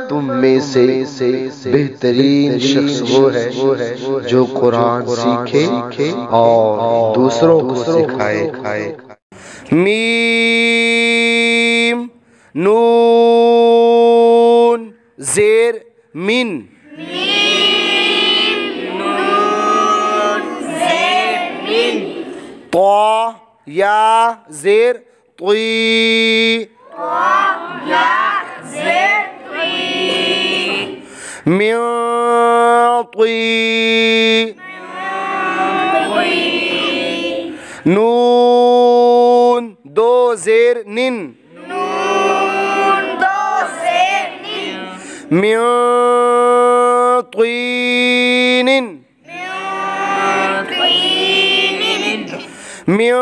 तुम में से बेहतरीन शख्स वो है जो कुरान सीखे और दूसरों को सिखाए। मीम नून ज़ेर मिन, तो या ज़ेर तुई, मिन तुई, नून दो ज़ेर निन, मिन तुईनिन, मिन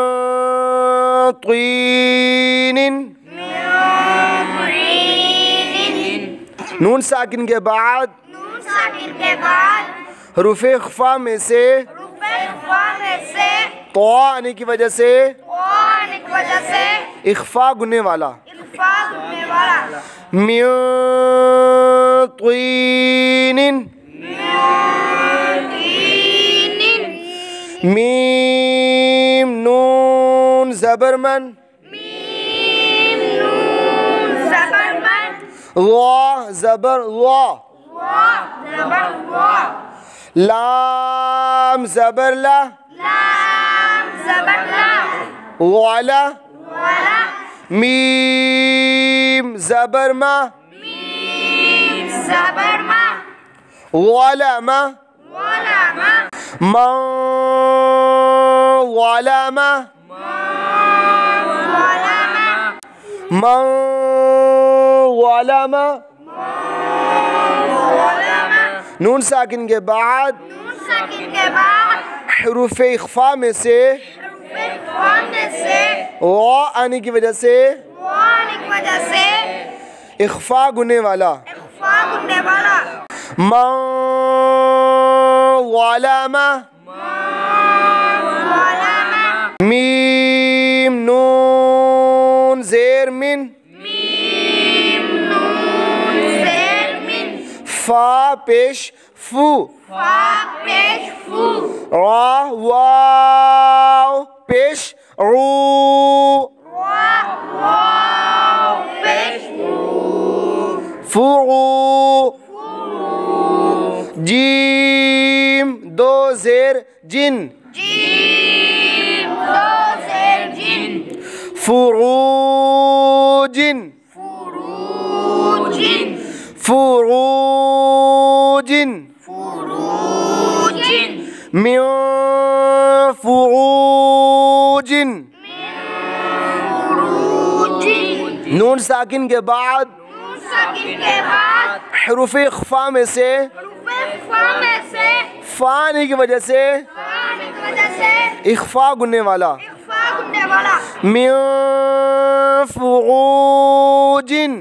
तुईनिन। नून साकिन के बाद हरूफ इख्फा में से तो आने की वजह से इख्फा गुने वाला मिन तुईनिन, मीम नून ज़बरमन, वा ज़बर वा, लाम ज़बर ला, वाला, मीम ज़बर मा, वाला मा, मा वाला मा, मा वाला मा। नून साकिन के बाद हरूफ इख्फा में से वा आने की वजह से इख्फा गुने वाला मा वाला मा, मीम नून ज़ेर मिन, फा पेश फू, रा वाव पेश रू, फू, जीम दो ज़ेर जिन, फुरूजिन, फुरूजिन, मिन फुरूजिन। नून साकिन के बाद हरूफ इख्फा में से फा आने की वजह से इख्फा गुने वाला मिन फुरूजिन,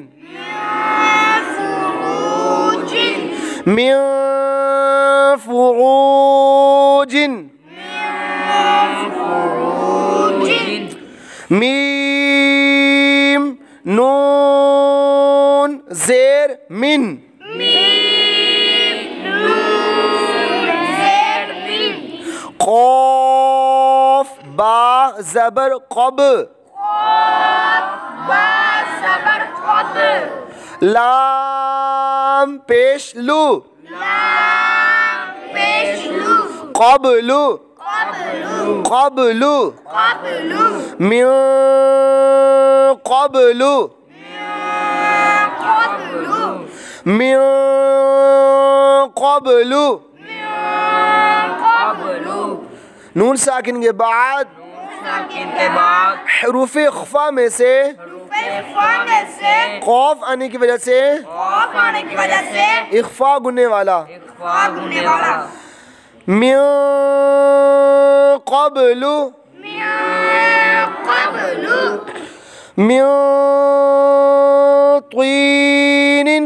मिन फुरूजिन, मीम नून ज़ेर मिन, क़ाफ बा ज़बर क़ब, लाम पेश लू, क़ब्लु, क़ब्लु, मिन क़ब्लु, मिन क़ब्लु। नून साकिन के बाद हरूफ इख्फा में से क़ाफ आने की वजह से इख्फा गुने वाला मिन क़ब्लु, मिन तीनिन,